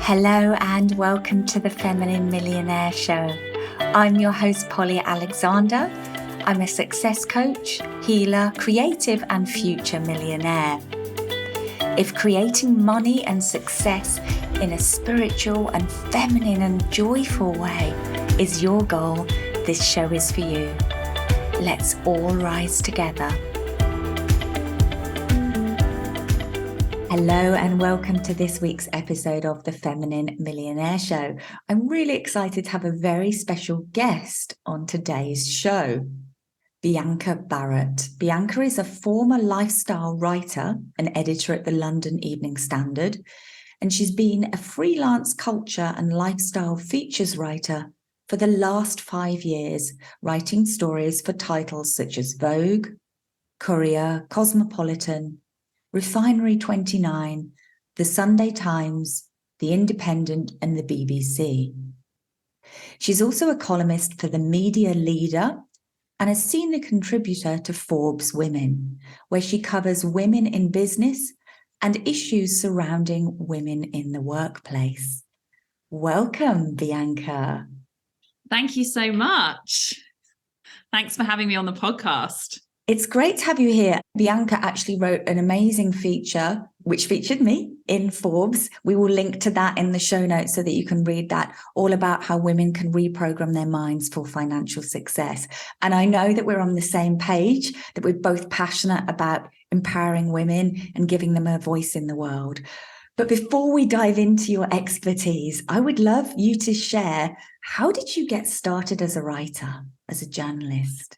Hello and welcome to the Feminine Millionaire Show. I'm your host, Polly Alexander. I'm a success coach, healer, creative, and future millionaire. If creating money and success in a spiritual and feminine and joyful way is your goal, this show is for you. Let's all rise together. Hello and welcome to this week's episode of the Feminine Millionaire Show. I'm really excited to have a very special guest on today's show, Bianca Barratt. Bianca is a former lifestyle writer and editor at the London Evening Standard, and she's been a freelance culture and lifestyle features writer for the last 5 years, writing stories for titles such as Vogue, Courier, Cosmopolitan, Refinery 29, The Sunday Times, The Independent, and the BBC. She's also a columnist for the Media Leader and a senior contributor to Forbes Women, where she covers women in business and issues surrounding women in the workplace. Welcome, Bianca. Thank you so much. Thanks for having me on the podcast. It's great to have you here. Bianca actually wrote an amazing feature, which featured me in Forbes. We will link to that in the show notes so that you can read that, all about how women can reprogram their minds for financial success. And I know that we're on the same page, that we're both passionate about empowering women and giving them a voice in the world. But before we dive into your expertise, I would love you to share, how did you get started as a writer, as a journalist?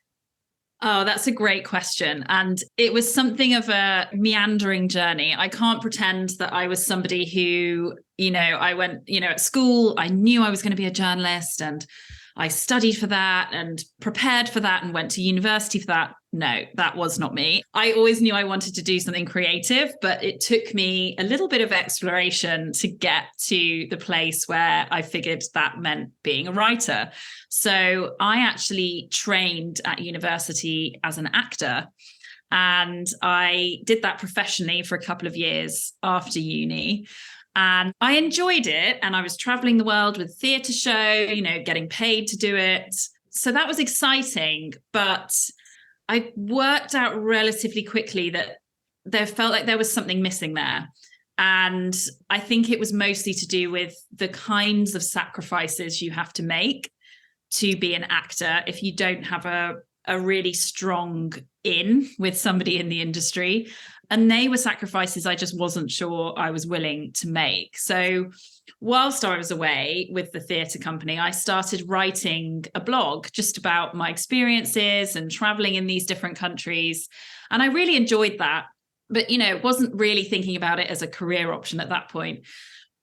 Oh, that's a great question. And it was something of a meandering journey. I can't pretend that I was somebody who, I went, at school, I knew I was going to be a journalist and I studied for that and prepared for that and went to university for that. No, that was not me. I always knew I wanted to do something creative, but it took me a little bit of exploration to get to the place where I figured that meant being a writer. So I actually trained at university as an actor, and I did that professionally for a couple of years after uni. And I enjoyed it. And I was traveling the world with a theatre show, getting paid to do it. So that was exciting. But I worked out relatively quickly that there felt like there was something missing there. And I think it was mostly to do with the kinds of sacrifices you have to make to be an actor if you don't have a really strong in with somebody in the industry. And they were sacrifices I just wasn't sure I was willing to make. So whilst I was away with the theatre company, I started writing a blog just about my experiences and traveling in these different countries. And I really enjoyed that. But, wasn't really thinking about it as a career option at that point.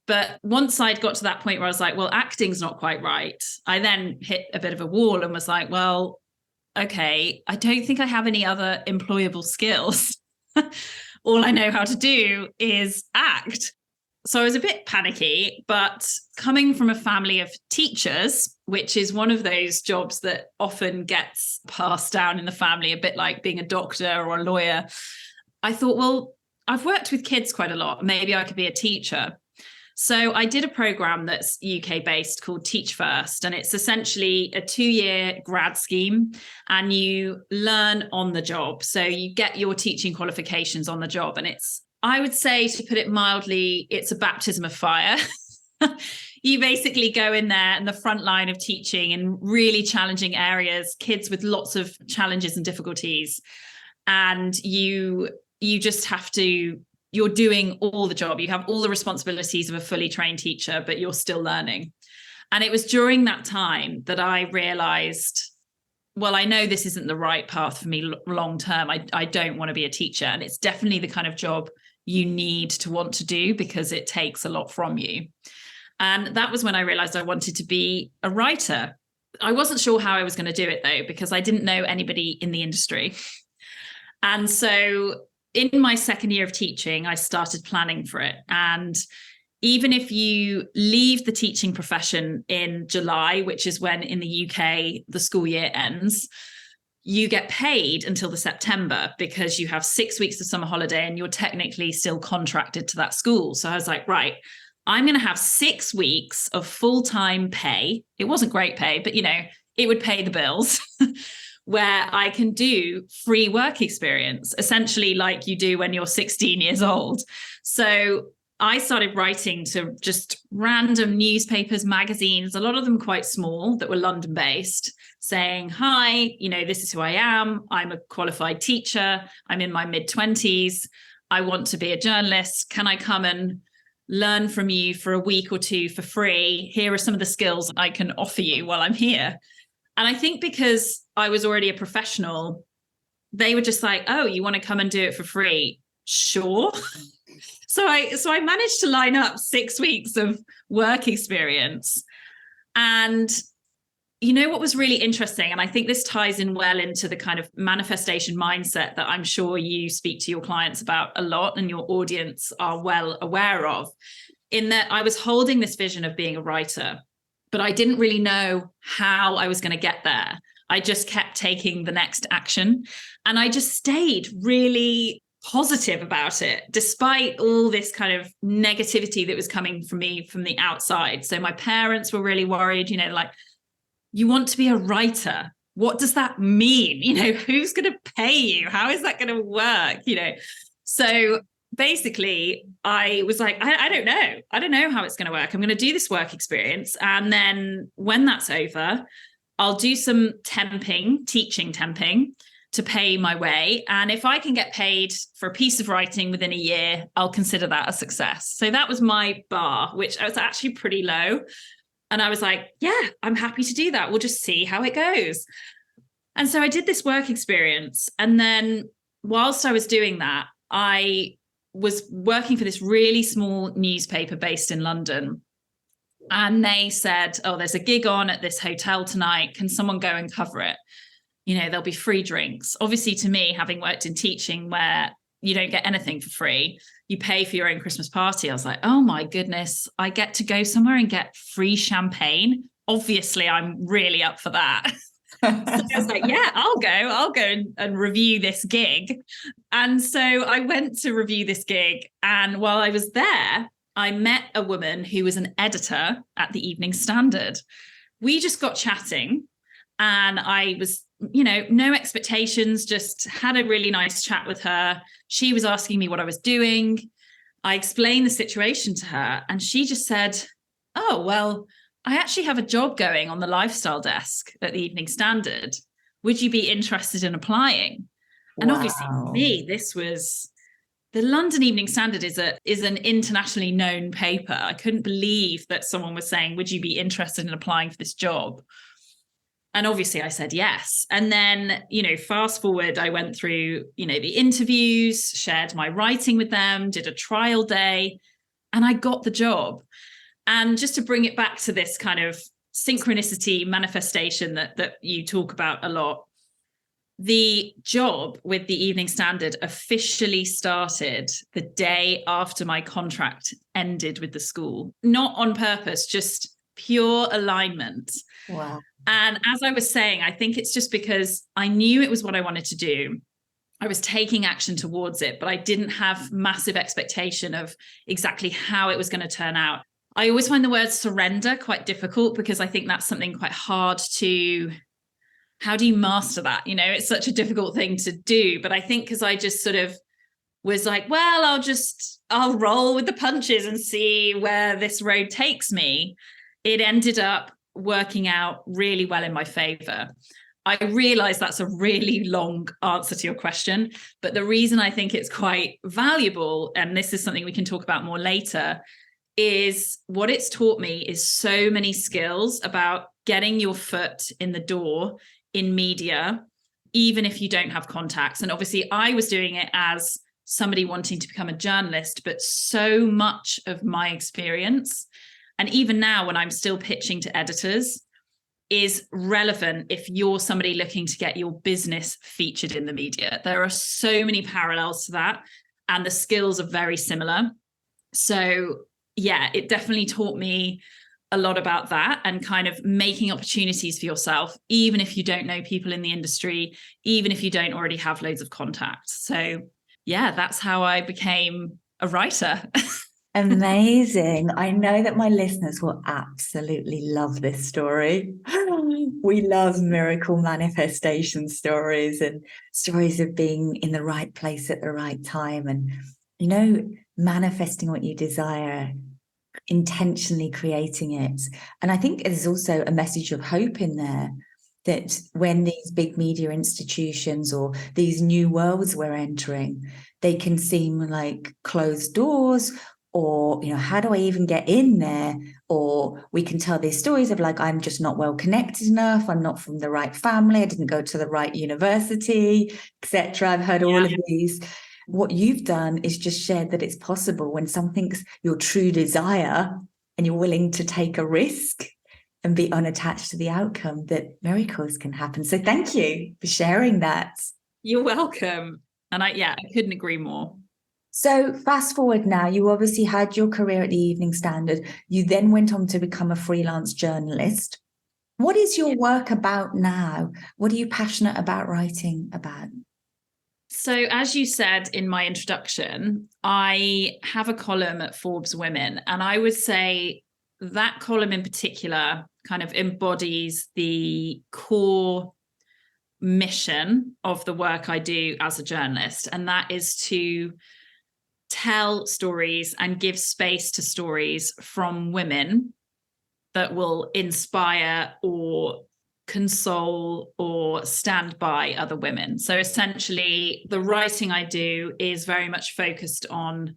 But once I'd got to that point where I was like, well, acting's not quite right, I then hit a bit of a wall and was like, well, okay, I don't think I have any other employable skills. All I know how to do is act. So I was a bit panicky, but coming from a family of teachers, which is one of those jobs that often gets passed down in the family, a bit like being a doctor or a lawyer, I thought, well, I've worked with kids quite a lot. Maybe I could be a teacher. So I did a program that's UK based called Teach First, and it's essentially a 2-year grad scheme and you learn on the job. So you get your teaching qualifications on the job. And I would say, to put it mildly, it's a baptism of fire. You basically go in there in the front line of teaching in really challenging areas, kids with lots of challenges and difficulties. And you just have to, you're doing all the job. You have all the responsibilities of a fully trained teacher, but you're still learning. And it was during that time that I realized, well, I know this isn't the right path for me long term. I don't want to be a teacher. And it's definitely the kind of job you need to want to do because it takes a lot from you. And that was when I realized I wanted to be a writer. I wasn't sure how I was going to do it, though, because I didn't know anybody in the industry. And so in my second year of teaching, I started planning for it. And even if you leave the teaching profession in July, which is when in the UK the school year ends, you get paid until the September because you have 6 weeks of summer holiday and you're technically still contracted to that school. So I was like, right, I'm going to have 6 weeks of full-time pay. It wasn't great pay, but it would pay the bills where I can do free work experience, essentially like you do when you're 16 years old. So I started writing to just random newspapers, magazines, a lot of them quite small that were London based, saying, hi, this is who I am. I'm a qualified teacher. I'm in my mid-20s. I want to be a journalist. Can I come and learn from you for a week or two for free? Here are some of the skills I can offer you while I'm here. And I think because I was already a professional, they were just like, oh, you want to come and do it for free? Sure. So I managed to line up 6 weeks of work experience. And what was really interesting, and I think this ties in well into the kind of manifestation mindset that I'm sure you speak to your clients about a lot and your audience are well aware of, in that I was holding this vision of being a writer, but I didn't really know how I was going to get there. I just kept taking the next action, and I just stayed really positive about it, despite all this kind of negativity that was coming from me from the outside. So my parents were really worried, like, you want to be a writer. What does that mean? Who's going to pay you? How is that going to work? So basically I was like, I don't know. I don't know how it's going to work. I'm going to do this work experience. And then when that's over, I'll do some teaching temping to pay my way. And if I can get paid for a piece of writing within a year, I'll consider that a success. So that was my bar, which was actually pretty low. And I was like, yeah, I'm happy to do that. We'll just see how it goes. And so I did this work experience. And then whilst I was doing that, I was working for this really small newspaper based in London. And they said, oh, there's a gig on at this hotel tonight. Can someone go and cover it? There'll be free drinks. Obviously, to me, having worked in teaching where you don't get anything for free, you pay for your own Christmas party. I was like, oh my goodness, I get to go somewhere and get free champagne. Obviously, I'm really up for that. So I was like, yeah, I'll go and review this gig. And so I went to review this gig. And while I was there, I met a woman who was an editor at the Evening Standard. We just got chatting, and I was, no expectations, just had a really nice chat with her. She was asking me what I was doing. I explained the situation to her, and she just said, oh, well, I actually have a job going on the lifestyle desk at the Evening Standard. Would you be interested in applying? And Wow. obviously for me, this was the London Evening Standard is an internationally known paper. I couldn't believe that someone was saying, would you be interested in applying for this job? And obviously I said yes. And then, fast forward, I went through, the interviews, shared my writing with them, did a trial day, and I got the job. And just to bring it back to this kind of synchronicity manifestation that you talk about a lot, the job with the Evening Standard officially started the day after my contract ended with the school. Not on purpose, just pure alignment. Wow. And as I was saying, I think it's just because I knew it was what I wanted to do. I was taking action towards it, but I didn't have massive expectation of exactly how it was going to turn out. I always find the word surrender quite difficult because I think that's something quite hard to, how do you master that? It's such a difficult thing to do. But I think because I just sort of was like, well, I'll roll with the punches and see where this road takes me. It ended up working out really well in my favor. I realize that's a really long answer to your question, but the reason I think it's quite valuable, and this is something we can talk about more later, is what it's taught me is so many skills about getting your foot in the door in media, even if you don't have contacts. And obviously I was doing it as somebody wanting to become a journalist, but so much of my experience, and even now when I'm still pitching to editors, is relevant if you're somebody looking to get your business featured in the media. There are so many parallels to that, and the skills are very similar. So yeah, it definitely taught me a lot about that and kind of making opportunities for yourself, even if you don't know people in the industry, even if you don't already have loads of contacts. So yeah, that's how I became a writer. Amazing. I know that my listeners will absolutely love this story. We love miracle manifestation stories and stories of being in the right place at the right time and, manifesting what you desire, intentionally creating it. And I think there's also a message of hope in there that when these big media institutions or these new worlds we're entering, they can seem like closed doors, or how do I even get in there? Or we can tell these stories of like, I'm just not well connected enough, I'm not from the right family, I didn't go to the right university, etc. I've heard all of these. What you've done is just shared that it's possible when something's your true desire and you're willing to take a risk and be unattached to the outcome, that miracles can happen. So thank you for sharing that. You're welcome. And I couldn't agree more. So fast forward now, you obviously had your career at the Evening Standard. You then went on to become a freelance journalist. What is your work about now? What are you passionate about writing about? So, as you said in my introduction, I have a column at Forbes Women, and I would say that column in particular kind of embodies the core mission of the work I do as a journalist, and that is to tell stories and give space to stories from women that will inspire or console or stand by other women. So essentially, the writing I do is very much focused on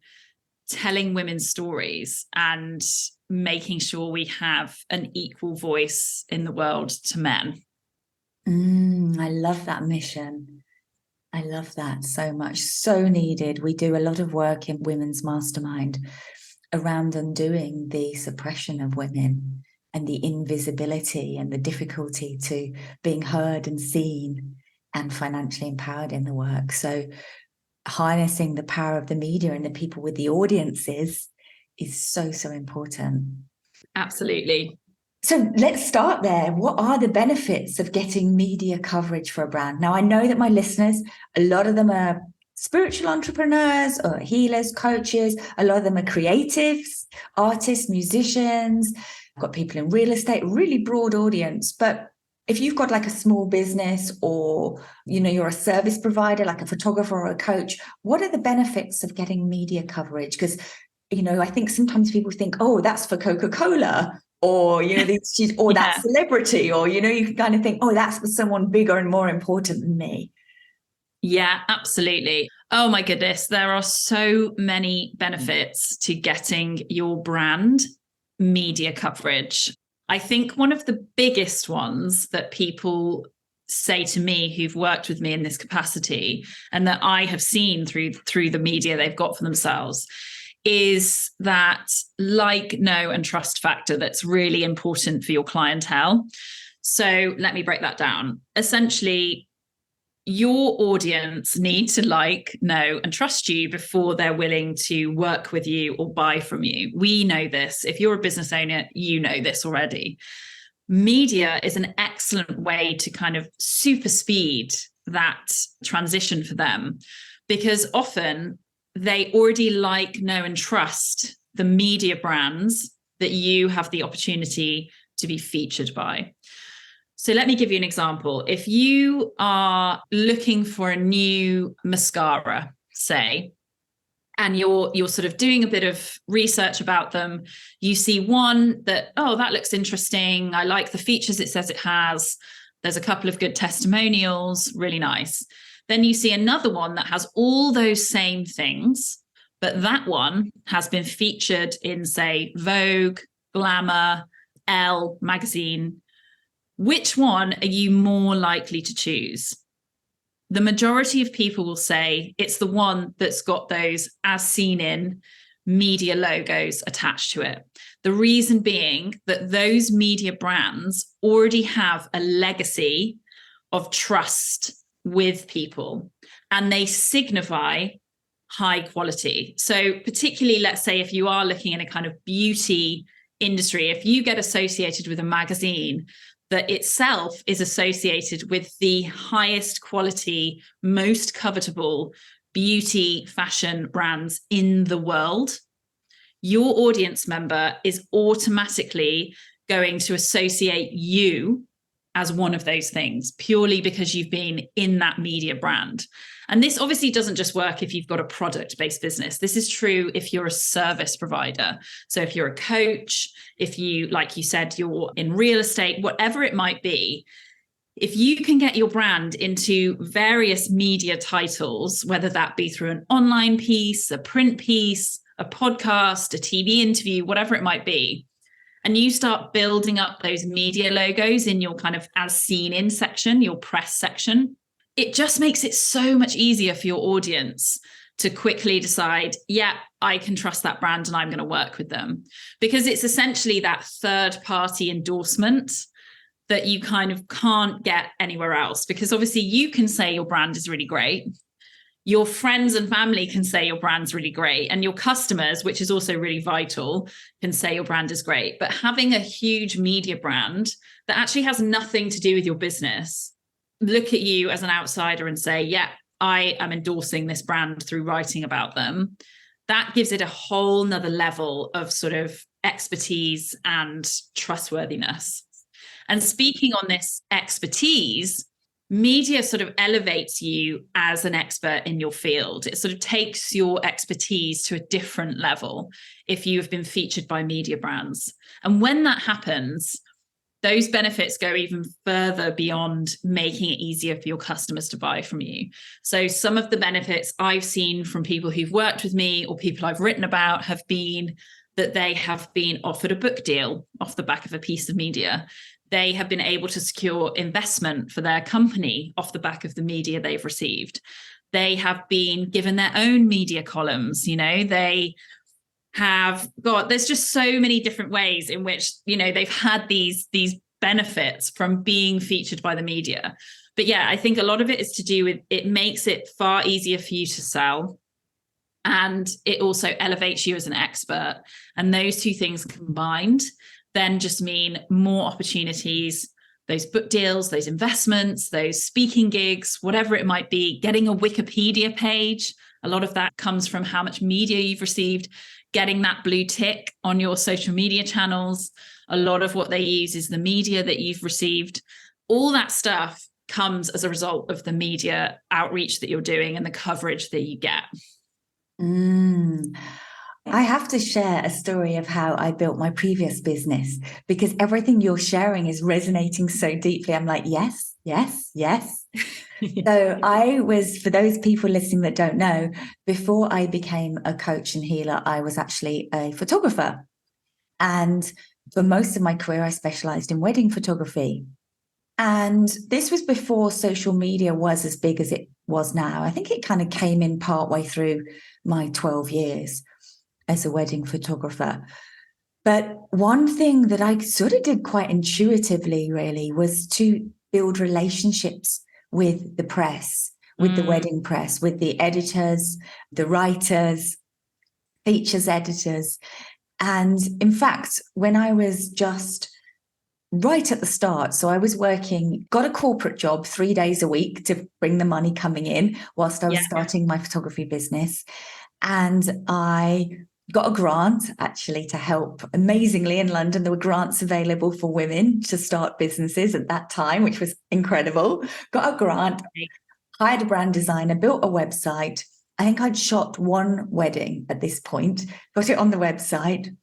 telling women's stories and making sure we have an equal voice in the world to men. I love that mission. I love that so much. So needed. We do a lot of work in Women's Mastermind around undoing the suppression of women and the invisibility and the difficulty to being heard and seen and financially empowered in the work. So harnessing the power of the media and the people with the audiences is so, so important. Absolutely. So let's start there. What are the benefits of getting media coverage for a brand? Now, I know that my listeners, a lot of them are spiritual entrepreneurs or healers, coaches. A lot of them are creatives, artists, musicians. I've got people in real estate, really broad audience. But if you've got like a small business or, you're a service provider, like a photographer or a coach, what are the benefits of getting media coverage? Because, I think sometimes people think, oh, that's for Coca-Cola. Or, that celebrity, or, you can kind of think, oh, that's for someone bigger and more important than me. Yeah, absolutely. Oh my goodness. There are so many benefits to getting your brand media coverage. I think one of the biggest ones that people say to me who've worked with me in this capacity and that I have seen through the media they've got for themselves is that like, know, and trust factor that's really important for your clientele. So let me break that down. Essentially, your audience need to like, know, and trust you before they're willing to work with you or buy from you. We know this. If you're a business owner, you know this already. Media is an excellent way to kind of super speed that transition for them, because often they already like, know, and trust the media brands that you have the opportunity to be featured by. So let me give you an example. If you are looking for a new mascara, say, and you're sort of doing a bit of research about them, you see one that, oh, that looks interesting. I like the features it says it has. There's a couple of good testimonials, really nice. Then you see another one that has all those same things, but that one has been featured in, say, Vogue, Glamour, Elle magazine. Which one are you more likely to choose? The majority of people will say it's the one that's got those as seen in media logos attached to it. The reason being that those media brands already have a legacy of trust with people and they signify high quality. So particularly, let's say if you are looking in a kind of beauty industry, if you get associated with a magazine that itself is associated with the highest quality, most covetable beauty fashion brands in the world, your audience member is automatically going to associate you as one of those things purely because you've been in that media brand. And this obviously doesn't just work if you've got a product-based business. This is true if you're a service provider. So if you're a coach, if you, like you said, you're in real estate, whatever it might be, if you can get your brand into various media titles, whether that be through an online piece, a print piece, a podcast, a TV interview, whatever it might be, and you start building up those media logos in your kind of as seen in section, your press section, it just makes it so much easier for your audience to quickly decide, yeah, I can trust that brand and I'm going to work with them. Because it's essentially that third party endorsement that you kind of can't get anywhere else. Because obviously you can say your brand is really great. Your friends and family can say your brand's really great. And your customers, which is also really vital, can say your brand is great. But having a huge media brand that actually has nothing to do with your business, look at you as an outsider and say, yeah, I am endorsing this brand through writing about them. That gives it a whole nother level of sort of expertise and trustworthiness. And speaking on this expertise, media sort of elevates you as an expert in your field. It sort of takes your expertise to a different level if you have been featured by media brands. And when that happens, those benefits go even further beyond making it easier for your customers to buy from you. So some of the benefits I've seen from people who've worked with me or people I've written about have been that they have been offered a book deal off the back of a piece of media. They have been able to secure investment for their company off the back of the media they've received. They have been given their own media columns. They have got, there's just so many different ways in which, they've had these benefits from being featured by the media. But yeah, I think a lot of it is to do with, it makes it far easier for you to sell. And it also elevates you as an expert. And those two things combined then just mean more opportunities, those book deals, those investments, those speaking gigs, whatever it might be, getting a Wikipedia page. A lot of that comes from how much media you've received, getting that blue tick on your social media channels. A lot of what they use is the media that you've received. All that stuff comes as a result of the media outreach that you're doing and the coverage that you get. I have to share a story of how I built my previous business, because everything you're sharing is resonating so deeply. I'm like, yes, yes, yes. So I was, for those people listening that don't know, before I became a coach and healer, I was actually a photographer. And for most of my career, I specialized in wedding photography. And this was before social media was as big as it was now. I think it kind of came in partway through my 12 years as a wedding photographer. But one thing that I sort of did quite intuitively, really, was to build relationships with the press, with the wedding press, with the editors, the writers, features editors. And in fact, when I was just right at the start, so I was working, got a corporate job 3 days a week to bring the money coming in whilst I was starting my photography business. And I got a grant actually to help. Amazingly, in London, there were grants available for women to start businesses at that time, which was incredible. Got a grant, hired a brand designer, built a website. I think I'd shot one wedding at this point, got it on the website.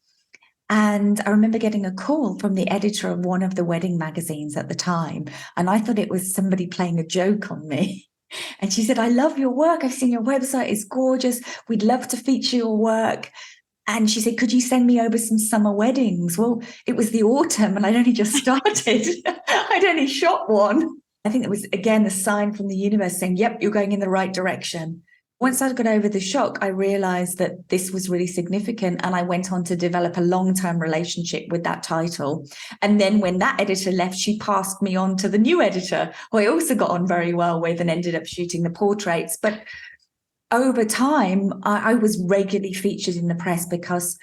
And I remember getting a call from the editor of one of the wedding magazines at the time. And I thought it was somebody playing a joke on me. And she said, I love your work. I've seen your website. It's gorgeous. We'd love to feature your work. And she said, could you send me over some summer weddings? Well, it was the autumn and I'd only just started. I'd only shot one. I think it was, again, a sign from the universe saying, yep, you're going in the right direction. Once I got over the shock, I realized that this was really significant. And I went on to develop a long-term relationship with that title. And then when that editor left, she passed me on to the new editor, who I also got on very well with and ended up shooting the portraits. But over time, I was regularly featured in the press because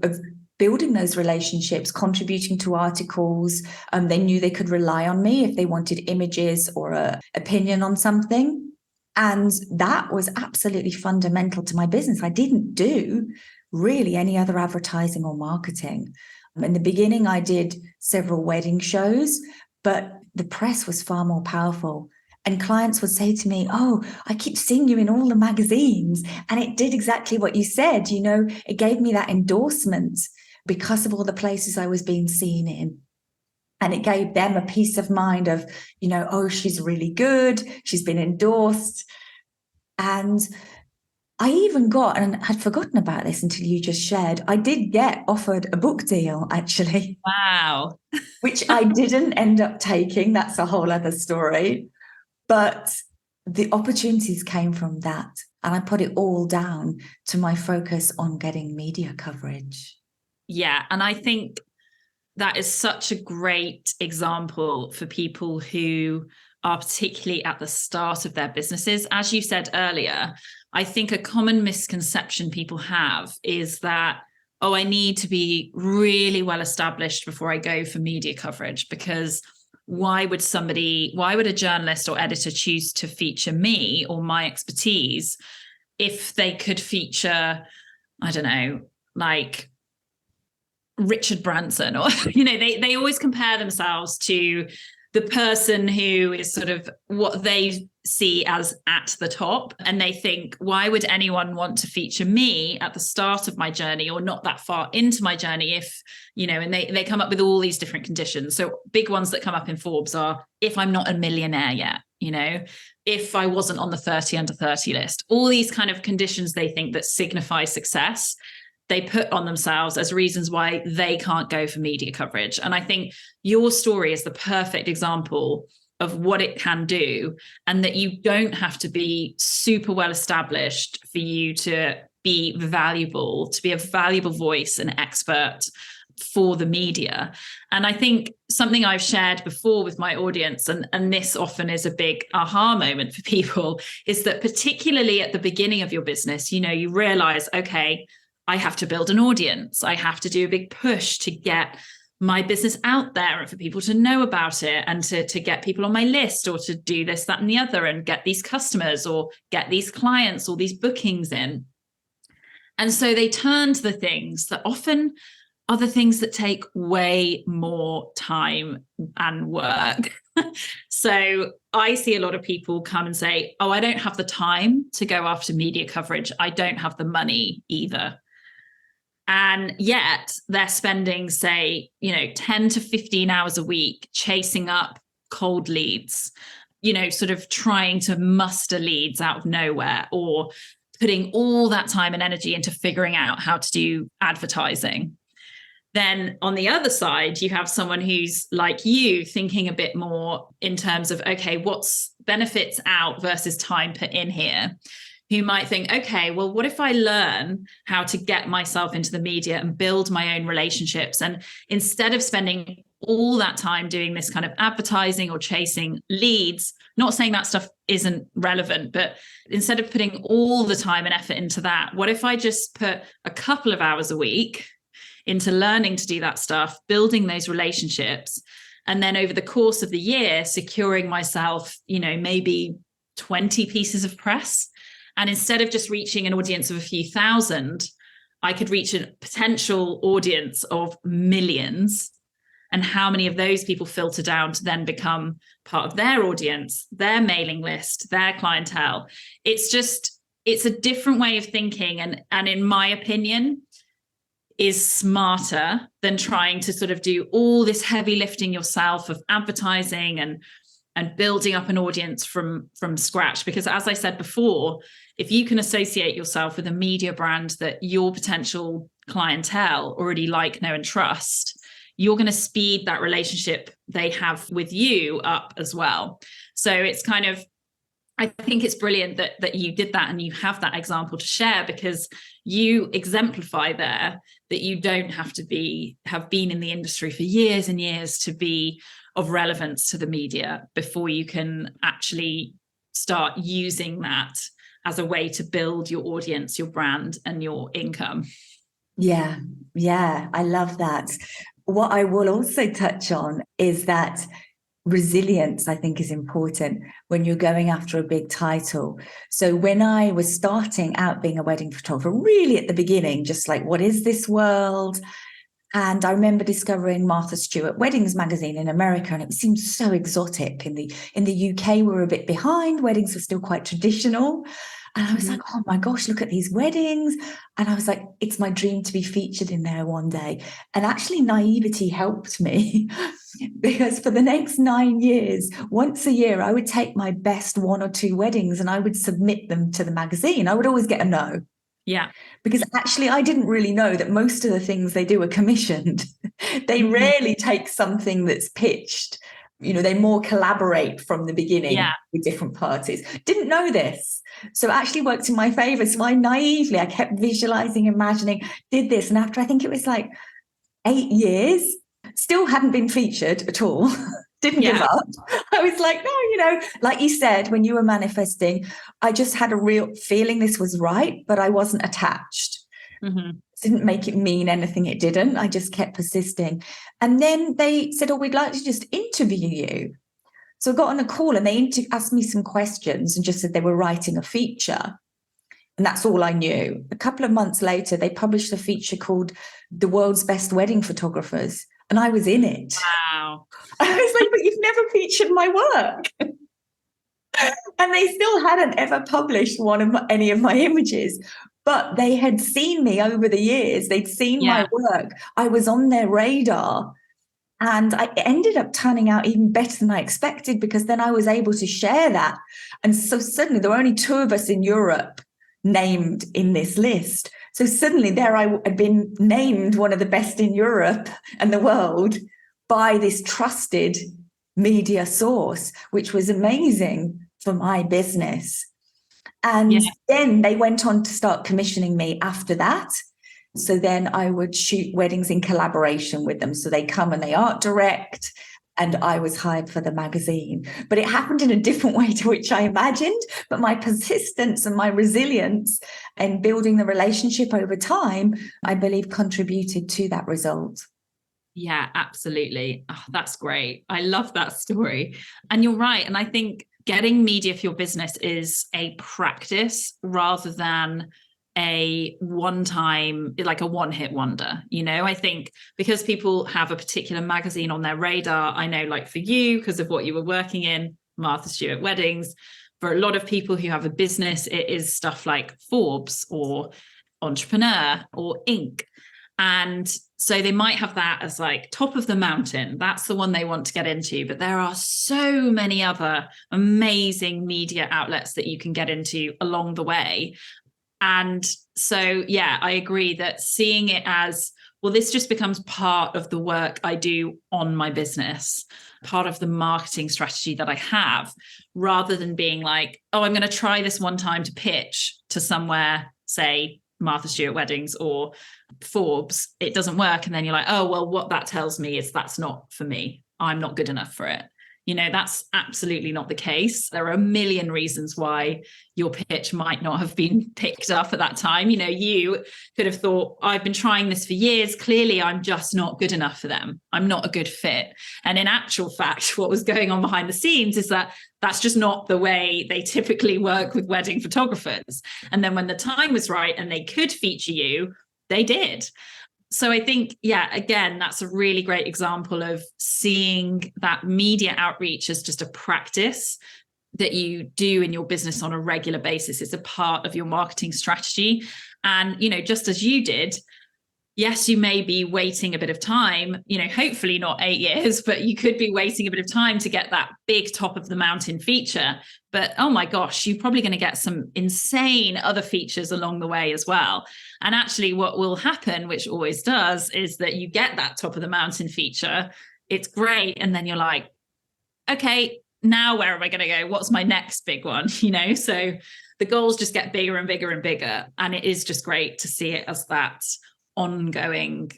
of building those relationships, contributing to articles. They knew they could rely on me if they wanted images or an opinion on something. And that was absolutely fundamental to my business. I didn't do really any other advertising or marketing. In the beginning, I did several wedding shows, but the press was far more powerful. And clients would say to me, "Oh, I keep seeing you in all the magazines." And it did exactly what you said. It gave me that endorsement because of all the places I was being seen in. And it gave them a peace of mind of, oh, she's really good. She's been endorsed. And I even got, and had forgotten about this until you just shared, I did get offered a book deal, actually. Wow. Which I didn't end up taking. That's a whole other story. But the opportunities came from that. And I put it all down to my focus on getting media coverage. Yeah. And I think that is such a great example for people who are particularly at the start of their businesses. As you said earlier, I think a common misconception people have is that, oh, I need to be really well established before I go for media coverage, because why would a journalist or editor choose to feature me or my expertise if they could feature, I don't know, like Richard Branson, or they always compare themselves to the person who is sort of what they see as at the top, and they think, why would anyone want to feature me at the start of my journey or not that far into my journey if, and they come up with all these different conditions. So big ones that come up in Forbes are, if I'm not a millionaire yet, if I wasn't on the 30 under 30 list, all these kind of conditions they think that signify success, they put on themselves as reasons why they can't go for media coverage. And I think your story is the perfect example of what it can do, and that you don't have to be super well established for you to be valuable, to be a valuable voice and expert for the media. And I think something I've shared before with my audience, and this often is a big aha moment for people, is that particularly at the beginning of your business, you realize, okay, I have to build an audience. I have to do a big push to get my business out there and for people to know about it, and to get people on my list, or to do this, that, and the other, and get these customers or get these clients or these bookings in. And so they turn to the things that often are the things that take way more time and work. So I see a lot of people come and say, oh, I don't have the time to go after media coverage. I don't have the money either. And yet they're spending, say, 10 to 15 hours a week chasing up cold leads, sort of trying to muster leads out of nowhere, or putting all that time and energy into figuring out how to do advertising. Then on the other side, you have someone who's like you, thinking a bit more in terms of, okay, what's benefits out versus time put in here? Who might think, okay, well, what if I learn how to get myself into the media and build my own relationships? And instead of spending all that time doing this kind of advertising or chasing leads, not saying that stuff isn't relevant, but instead of putting all the time and effort into that, what if I just put a couple of hours a week into learning to do that stuff, building those relationships, and then over the course of the year, securing myself, maybe 20 pieces of press. And instead of just reaching an audience of a few thousand, I could reach a potential audience of millions. And how many of those people filter down to then become part of their audience, their mailing list, their clientele? It's a different way of thinking. And in my opinion, is smarter than trying to sort of do all this heavy lifting yourself of advertising and building up an audience from scratch. Because as I said before, if you can associate yourself with a media brand that your potential clientele already like, know, and trust, you're going to speed that relationship they have with you up as well. So it's kind of, I think it's brilliant that you did that and you have that example to share, because you exemplify there that you don't have been in the industry for years and years to be of relevance to the media before you can actually start using that as a way to build your audience, your brand, and your income. Yeah, I love that. What I will also touch on is that resilience, I think, is important when you're going after a big title. So when I was starting out being a wedding photographer, really at the beginning, just like, what is this world? And I remember discovering Martha Stewart Weddings magazine in America, and it seemed so exotic. In the UK, we were a bit behind. Weddings were still quite traditional. And I was like, oh my gosh, look at these weddings. And I was like, it's my dream to be featured in there one day. And actually, naivety helped me because for the next 9 years, once a year, I would take my best 1 or 2 weddings and I would submit them to the magazine. I would always get a no. Yeah. Because actually, I didn't really know that most of the things they do are commissioned. They rarely take something that's pitched. They more collaborate from the beginning with different parties. Didn't know this. So it actually worked in my favor. So I kept visualizing, imagining, did this. And after I think it was like 8 years, still hadn't been featured at all. Didn't give up. I was like, no, like you said, when you were manifesting, I just had a real feeling this was right, but I wasn't attached. Didn't make it mean anything. It didn't. I just kept persisting. And then they said, oh, we'd like to just interview you. So I got on a call and they asked me some questions and just said they were writing a feature. And that's all I knew. A couple of months later, they published a feature called The World's Best Wedding Photographers. And I was in it. Wow. I was like, but you've never featured my work. And they still hadn't ever published any of my images. But they had seen me over the years. They'd seen my work. I was on their radar. And it ended up turning out even better than I expected, because then I was able to share that. And so suddenly there were only 2 of us in Europe named in this list. So suddenly there I had been named one of the best in Europe and the world by this trusted media source, which was amazing for my business. And then they went on to start commissioning me after that. So then I would shoot weddings in collaboration with them. So they come and they art direct, and I was hired for the magazine. But it happened in a different way to which I imagined. But my persistence and my resilience and building the relationship over time, I believe, contributed to that result. Yeah, absolutely. Oh, that's great. I love that story. And you're right. And I think getting media for your business is a practice rather than a one-time, like a one-hit wonder. I think because people have a particular magazine on their radar, I know, like for you, because of what you were working in, Martha Stewart Weddings, for a lot of people who have a business, it is stuff like Forbes or Entrepreneur or Inc. And so they might have that as like top of the mountain. That's the one they want to get into. But there are so many other amazing media outlets that you can get into along the way. And so, I agree that seeing it as, well, this just becomes part of the work I do on my business, part of the marketing strategy that I have, rather than being like, oh, I'm going to try this one time to pitch to somewhere, say Martha Stewart Weddings or Forbes. It doesn't work. And then you're like, oh, well, what that tells me is that's not for me. I'm not good enough for it. That's absolutely not the case. There are a million reasons why your pitch might not have been picked up at that time. You could have thought, I've been trying this for years. Clearly, I'm just not good enough for them. I'm not a good fit. And in actual fact, what was going on behind the scenes is that that's just not the way they typically work with wedding photographers. And then when the time was right and they could feature you, they did. So I think, again, that's a really great example of seeing that media outreach as just a practice that you do in your business on a regular basis. It's a part of your marketing strategy. And, just as you did, yes, you may be waiting a bit of time, hopefully not 8 years, but you could be waiting a bit of time to get that big top of the mountain feature. But oh my gosh, you're probably going to get some insane other features along the way as well. And actually what will happen, which always does, is that you get that top of the mountain feature. It's great. And then you're like, okay, now where am I going to go? What's my next big one? So the goals just get bigger and bigger and bigger. And it is just great to see it as that ongoing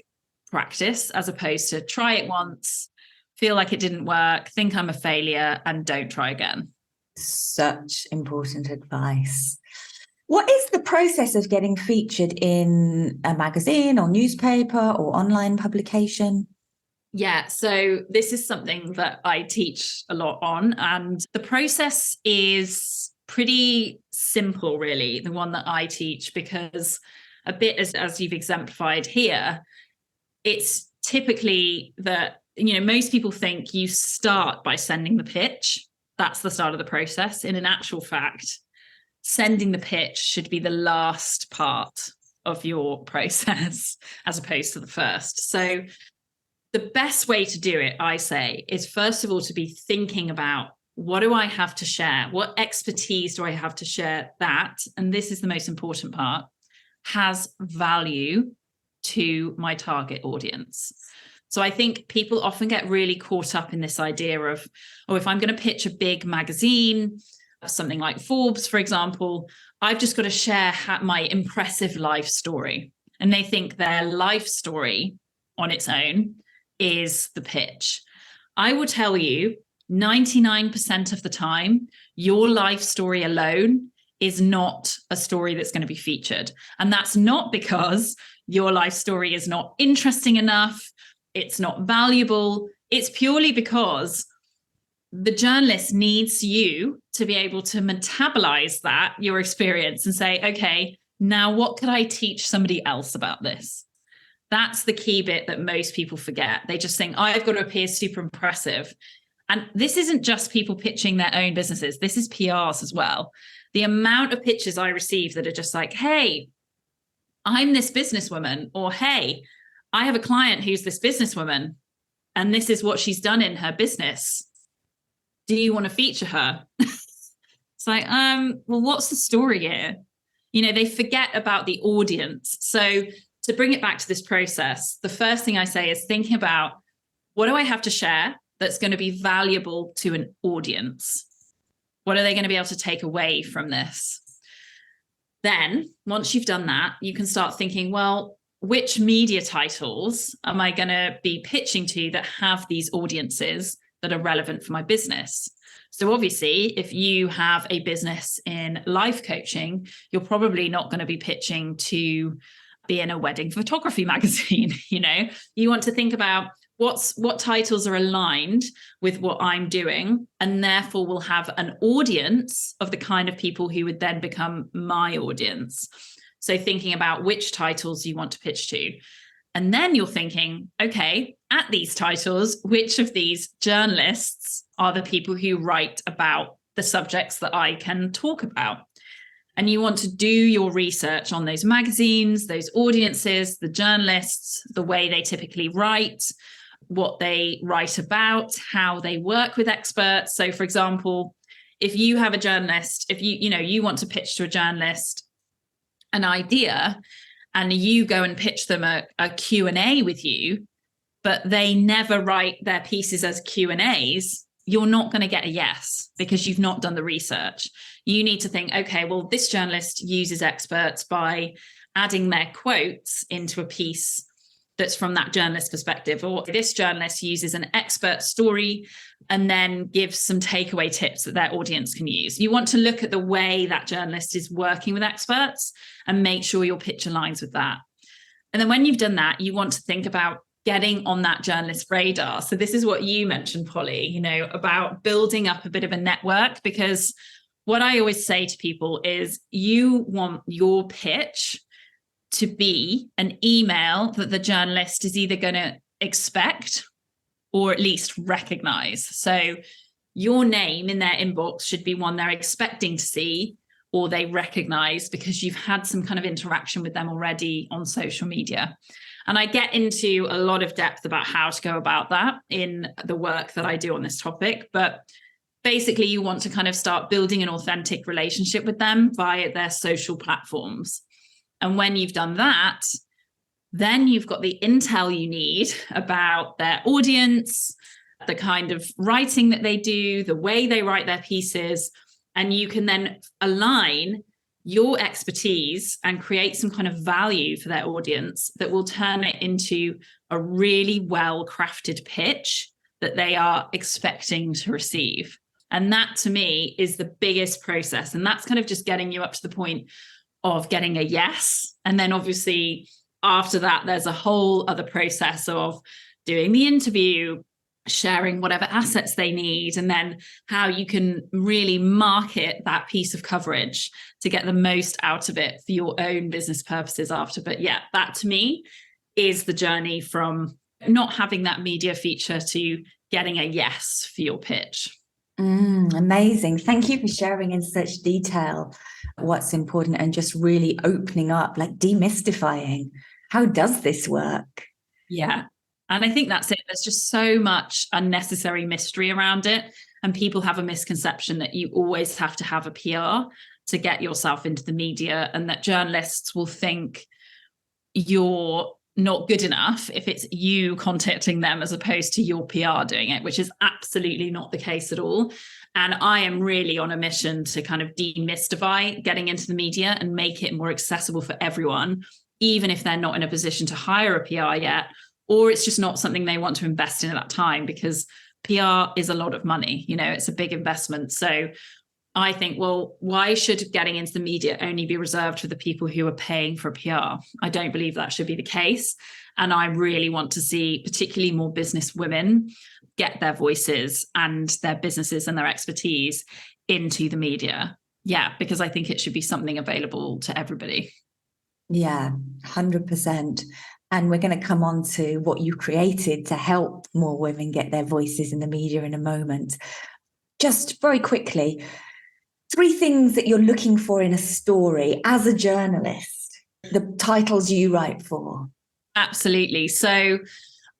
practice, as opposed to try it once, feel like it didn't work, think I'm a failure, and don't try again. Such important advice. What is the process of getting featured in a magazine or newspaper or online publication? Yeah, so this is something that I teach a lot on, and the process is pretty simple, really, the one that I teach, because a bit as you've exemplified here, it's typically that, most people think you start by sending the pitch. That's the start of the process. In actual fact, sending the pitch should be the last part of your process as opposed to the first. So the best way to do it, I say, is first of all to be thinking about, what do I have to share? What expertise do I have to share that, and this is the most important part, has value to my target audience? So I think people often get really caught up in this idea of, oh, if I'm going to pitch a big magazine, something like Forbes, for example, I've just got to share my impressive life story. And they think their life story on its own is the pitch. I will tell you, 99% of the time, your life story alone is not a story that's going to be featured. And that's not because your life story is not interesting enough, it's not valuable. It's purely because the journalist needs you to be able to metabolize that, your experience, and say, okay, now what could I teach somebody else about this? That's the key bit that most people forget. They just think, I've got to appear super impressive. And this isn't just people pitching their own businesses. This is PRs as well. The amount of pitches I receive that are just like, hey, I'm this businesswoman, or hey, I have a client who's this businesswoman, and this is what she's done in her business. Do you want to feature her? It's like, well, what's the story here? They forget about the audience. So to bring it back to this process, the first thing I say is thinking about, what do I have to share that's going to be valuable to an audience? What are they going to be able to take away from this? Then, once you've done that, you can start thinking, well, which media titles am I going to be pitching to that have these audiences that are relevant for my business? So obviously, if you have a business in life coaching, you're probably not going to be pitching to be in a wedding photography magazine. You want to think about what titles are aligned with what I'm doing, and therefore will have an audience of the kind of people who would then become my audience. So thinking about which titles you want to pitch to. And then you're thinking, okay, at these titles, which of these journalists are the people who write about the subjects that I can talk about? And you want to do your research on those magazines, those audiences, the journalists, the way they typically write, what they write about, how they work with experts. So for example, if you have a journalist, if you want to pitch to a journalist an idea, and you go and pitch them a Q&A with you, but they never write their pieces as Q&As, you're not going to get a yes, because you've not done the research. You need to think, okay, well, this journalist uses experts by adding their quotes into a piece that's from that journalist's perspective, or this journalist uses an expert story and then gives some takeaway tips that their audience can use. You want to look at the way that journalist is working with experts and make sure your pitch aligns with that. And then when you've done that, you want to think about getting on that journalist radar. So this is what you mentioned, Polly, about building up a bit of a network, because what I always say to people is, you want your pitch to be an email that the journalist is either going to expect or at least recognize. So your name in their inbox should be one they're expecting to see or they recognize, because you've had some kind of interaction with them already on social media. And I get into a lot of depth about how to go about that in the work that I do on this topic. But basically, you want to kind of start building an authentic relationship with them via their social platforms. And when you've done that, then you've got the intel you need about their audience, the kind of writing that they do, the way they write their pieces, and you can then align your expertise and create some kind of value for their audience that will turn it into a really well-crafted pitch that they are expecting to receive. And that, to me, is the biggest process. And that's kind of just getting you up to the point of getting a yes. And then obviously after that, there's a whole other process of doing the interview, sharing whatever assets they need, and then how you can really market that piece of coverage to get the most out of it for your own business purposes after. But yeah, that to me is the journey from not having that media feature to getting a yes for your pitch. Amazing. Thank you for sharing in such detail what's important and just really opening up, like demystifying. How does this work? Yeah. And I think that's it. There's just so much unnecessary mystery around it. And people have a misconception that you always have to have a PR to get yourself into the media, and that journalists will think you're not good enough if it's you contacting them as opposed to your PR doing it, which is absolutely not the case at all. And I am really on a mission to kind of demystify getting into the media and make it more accessible for everyone, even if they're not in a position to hire a PR yet, or it's just not something they want to invest in at that time, because PR is a lot of money. It's a big investment. So I think, well, why should getting into the media only be reserved for the people who are paying for PR? I don't believe that should be the case. And I really want to see particularly more business women get their voices and their businesses and their expertise into the media. Yeah, because I think it should be something available to everybody. Yeah, 100%. And we're going to come on to what you created to help more women get their voices in the media in a moment. Just very quickly, 3 things that you're looking for in a story as a journalist, the titles you write for. Absolutely. So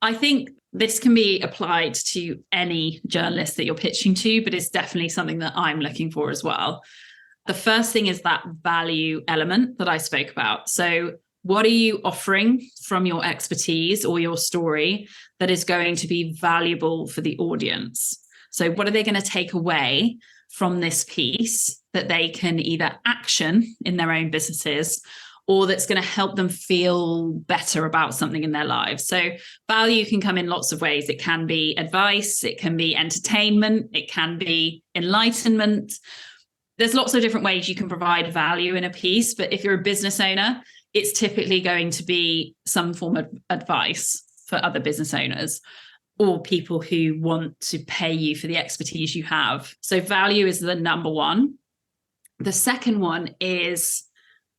I think this can be applied to any journalist that you're pitching to, but it's definitely something that I'm looking for as well. The first thing is that value element that I spoke about. So what are you offering from your expertise or your story that is going to be valuable for the audience? So what are they going to take away from this piece that they can either action in their own businesses, or that's going to help them feel better about something in their lives? So value can come in lots of ways. It can be advice, it can be entertainment, it can be enlightenment. There's lots of different ways you can provide value in a piece, but if you're a business owner, it's typically going to be some form of advice for other business owners or people who want to pay you for the expertise you have. So value is the number one. The second one is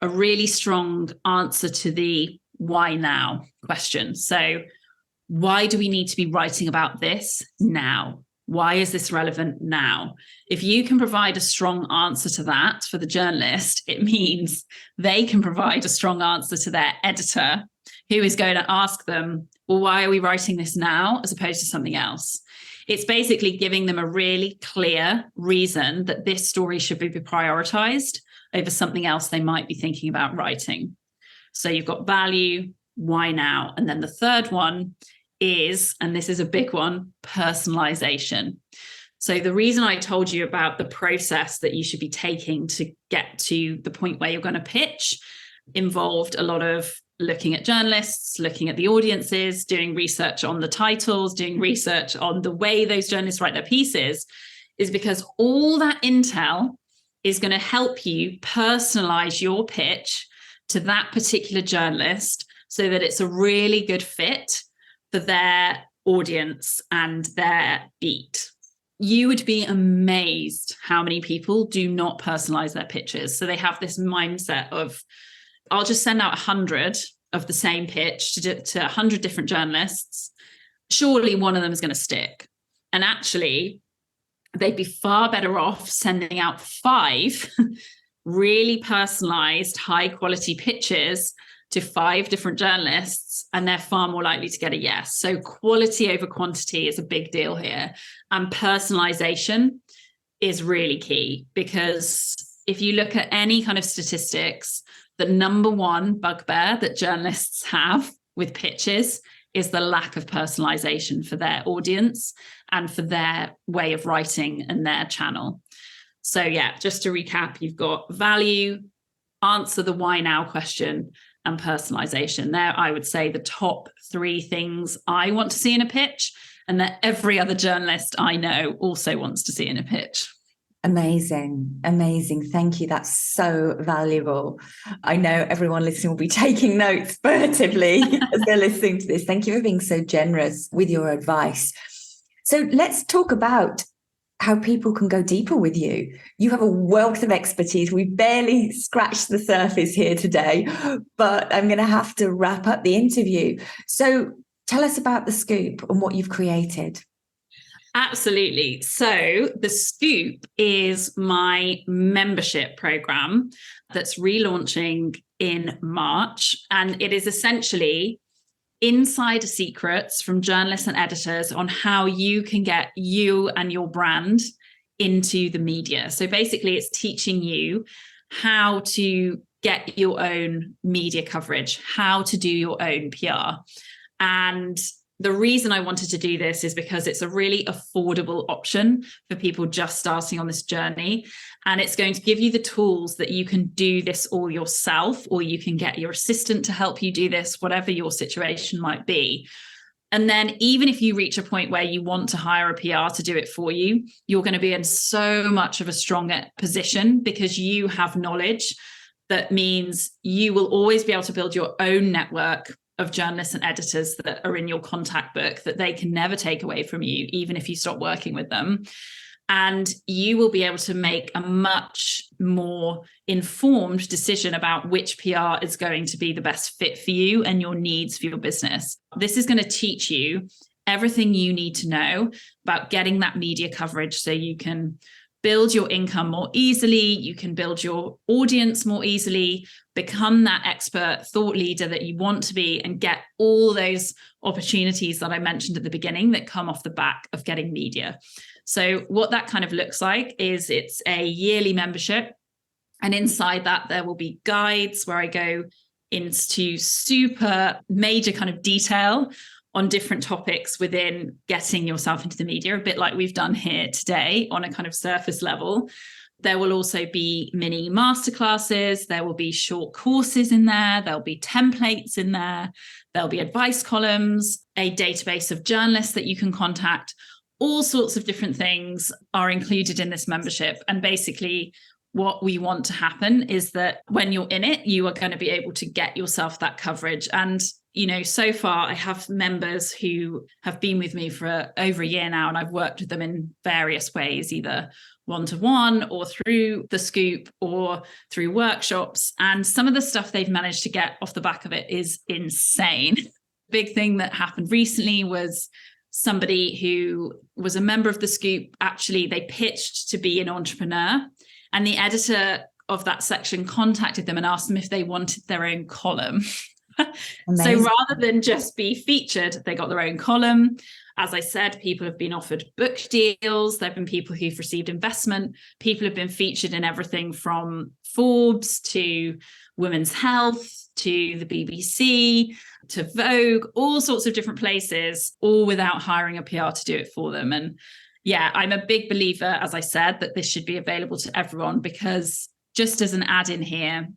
a really strong answer to the why now question. So why do we need to be writing about this now? Why is this relevant now? If you can provide a strong answer to that for the journalist, it means they can provide a strong answer to their editor, who is going to ask them, well, why are we writing this now as opposed to something else? It's basically giving them a really clear reason that this story should be prioritized over something else they might be thinking about writing. So you've got value, why now? And then the third one is, and this is a big one, personalization. So the reason I told you about the process that you should be taking to get to the point where you're going to pitch involved a lot of looking at journalists, looking at the audiences, doing research on the titles, doing research on the way those journalists write their pieces, is because all that intel is going to help you personalize your pitch to that particular journalist so that it's a really good fit for their audience and their beat. You would be amazed how many people do not personalize their pitches. So they have this mindset of, I'll just send out 100 of the same pitch to 100 different journalists. Surely one of them is going to stick. And actually, they'd be far better off sending out 5 really personalized, high quality pitches to 5 different journalists, and they're far more likely to get a yes. So quality over quantity is a big deal here. And personalization is really key, because if you look at any kind of statistics, the number one bugbear that journalists have with pitches is the lack of personalization for their audience and for their way of writing and their channel. So yeah, just to recap, you've got value, answer the why now question, and personalization. There, I would say the top 3 things I want to see in a pitch, and that every other journalist I know also wants to see in a pitch. Amazing. Amazing. Thank you. That's so valuable. I know everyone listening will be taking notes furtively as they're listening to this. Thank you for being so generous with your advice. So let's talk about how people can go deeper with you. You have a wealth of expertise. We've barely scratched the surface here today, but I'm going to have to wrap up the interview. So tell us about The Scoop and what you've created. Absolutely. So The Scoop is my membership program that's relaunching in March. And it is essentially insider secrets from journalists and editors on how you can get you and your brand into the media. So basically, it's teaching you how to get your own media coverage, how to do your own PR. And the reason I wanted to do this is because it's a really affordable option for people just starting on this journey. And it's going to give you the tools that you can do this all yourself, or you can get your assistant to help you do this, whatever your situation might be. And then even if you reach a point where you want to hire a PR to do it for you, you're going to be in so much of a stronger position because you have knowledge that means you will always be able to build your own network of journalists and editors that are in your contact book that they can never take away from you, even if you stop working with them. And you will be able to make a much more informed decision about which PR is going to be the best fit for you and your needs for your business. This is going to teach you everything you need to know about getting that media coverage so you can build your income more easily, you can build your audience more easily, become that expert thought leader that you want to be, and get all those opportunities that I mentioned at the beginning that come off the back of getting media. So what that kind of looks like is it's a yearly membership. And inside that, there will be guides where I go into super major kind of detail on different topics within getting yourself into the media, a bit like we've done here today on a kind of surface level. There will also be mini masterclasses. There will be short courses in there. There'll be templates in there. There'll be advice columns, a database of journalists that you can contact. All sorts of different things are included in this membership. And basically, what we want to happen is that when you're in it, you are going to be able to get yourself that coverage. And you know, so far I have members who have been with me for over a year now, and I've worked with them in various ways, either one-to-one or through The Scoop or through workshops. And some of the stuff they've managed to get off the back of it is insane. Big thing that happened recently was somebody who was a member of The Scoop. Actually, they pitched to be an entrepreneur, and the editor of that section contacted them and asked them if they wanted their own column. So rather than just be featured, they got their own column. As I said, people have been offered book deals. There have been people who've received investment. People have been featured in everything from Forbes to Women's Health to the BBC to Vogue, all sorts of different places, all without hiring a PR to do it for them. And yeah, I'm a big believer, as I said, that this should be available to everyone, because just as an add in here,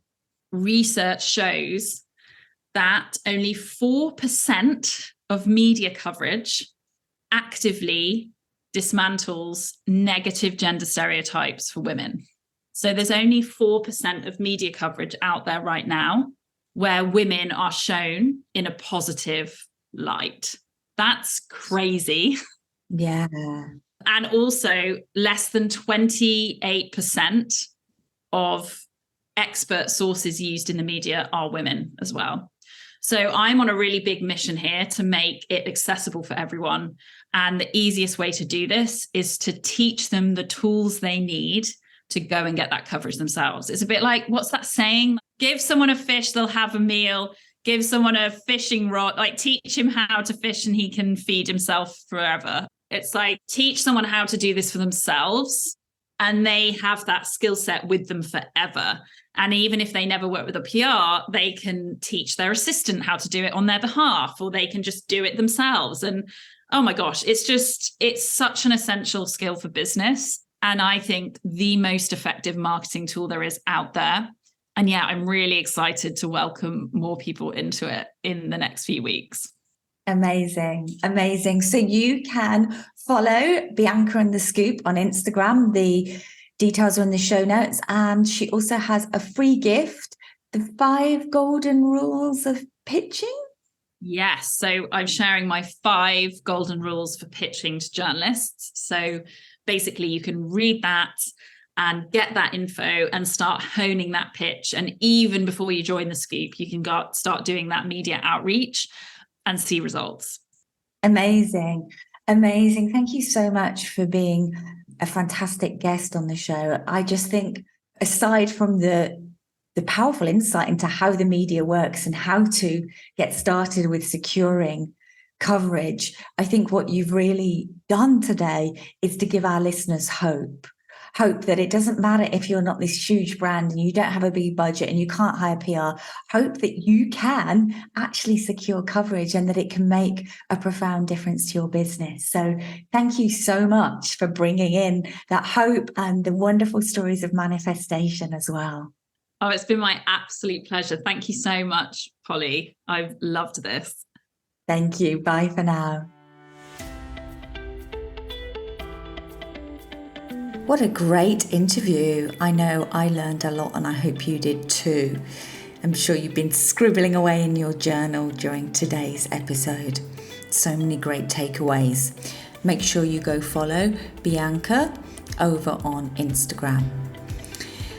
research shows that only 4% of media coverage actively dismantles negative gender stereotypes for women. So there's only 4% of media coverage out there right now where women are shown in a positive light. That's crazy. Yeah. And also less than 28% of expert sources used in the media are women as well. So I'm on a really big mission here to make it accessible for everyone. And the easiest way to do this is to teach them the tools they need to go and get that coverage themselves. It's a bit like, what's that saying? Give someone a fish, they'll have a meal. Give someone a fishing rod, like teach him how to fish and he can feed himself forever. It's like teach someone how to do this for themselves, and they have that skill set with them forever. And even if they never work with a PR, they can teach their assistant how to do it on their behalf, or they can just do it themselves. And oh my gosh, it's such an essential skill for business. And I think the most effective marketing tool there is out there. And yeah, I'm really excited to welcome more people into it in the next few weeks. Amazing. Amazing. So you can follow Bianca and The Scoop on Instagram. The Details are in the show notes. And she also has a free gift, the 5 golden rules of pitching. Yes. So I'm sharing my 5 golden rules for pitching to journalists. So basically you can read that and get that info and start honing that pitch. And even before you join the scoop, you can start doing that media outreach and see results. Amazing. Amazing. Thank you so much for being a fantastic guest on the show. I just think, aside from the powerful insight into how the media works and how to get started with securing coverage, I think what you've really done today is to give our listeners hope that it doesn't matter if you're not this huge brand and you don't have a big budget and you can't hire PR. Hope that you can actually secure coverage and that it can make a profound difference to your business. So thank you so much for bringing in that hope and the wonderful stories of manifestation as well. Oh, it's been my absolute pleasure. Thank you so much, Polly. I've loved this. Thank you. Bye for now. What a great interview. I know I learned a lot and I hope you did too. I'm sure you've been scribbling away in your journal during today's episode. So many great takeaways. Make sure you go follow Bianca over on Instagram.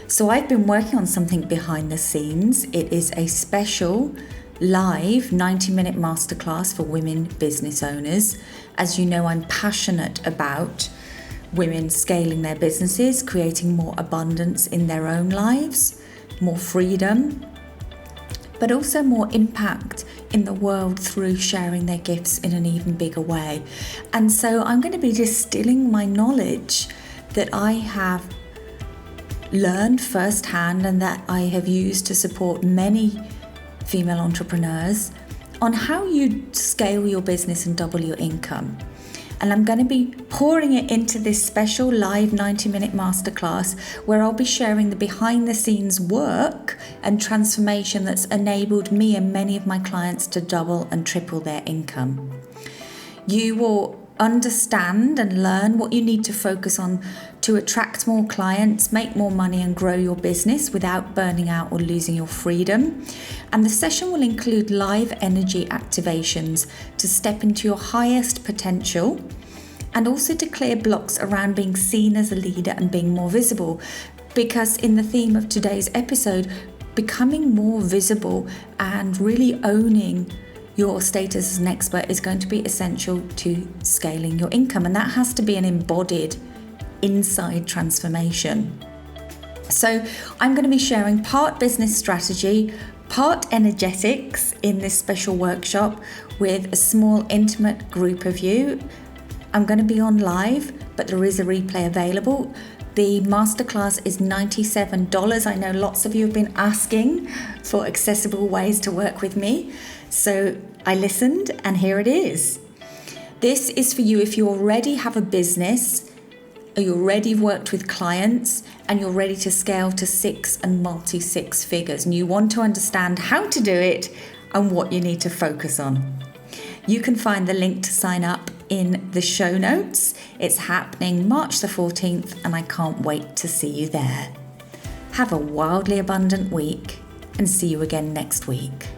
So I've been working on something behind the scenes. It is a special live 90-minute masterclass for women business owners. As you know, I'm passionate about women scaling their businesses, creating more abundance in their own lives, more freedom, but also more impact in the world through sharing their gifts in an even bigger way. And so I'm going to be distilling my knowledge that I have learned firsthand and that I have used to support many female entrepreneurs on how you scale your business and double your income. And I'm going to be pouring it into this special live 90-minute masterclass where I'll be sharing the behind the scenes work and transformation that's enabled me and many of my clients to double and triple their income. You will understand and learn what you need to focus on to attract more clients, make more money and grow your business without burning out or losing your freedom. And the session will include live energy activations to step into your highest potential and also to clear blocks around being seen as a leader and being more visible. Because in the theme of today's episode, becoming more visible and really owning your status as an expert is going to be essential to scaling your income. And that has to be an embodied inside transformation. So I'm going to be sharing part business strategy, part energetics in this special workshop with a small intimate group of you. I'm going to be on live, but there is a replay available. The masterclass is $97. I know lots of you have been asking for accessible ways to work with me. So I listened and here it is. This is for you if you already have a business, or you already worked with clients and you're ready to scale to 6 and multi-6 figures and you want to understand how to do it and what you need to focus on. You can find the link to sign up in the show notes. It's happening March the 14th and I can't wait to see you there. Have a wildly abundant week and see you again next week.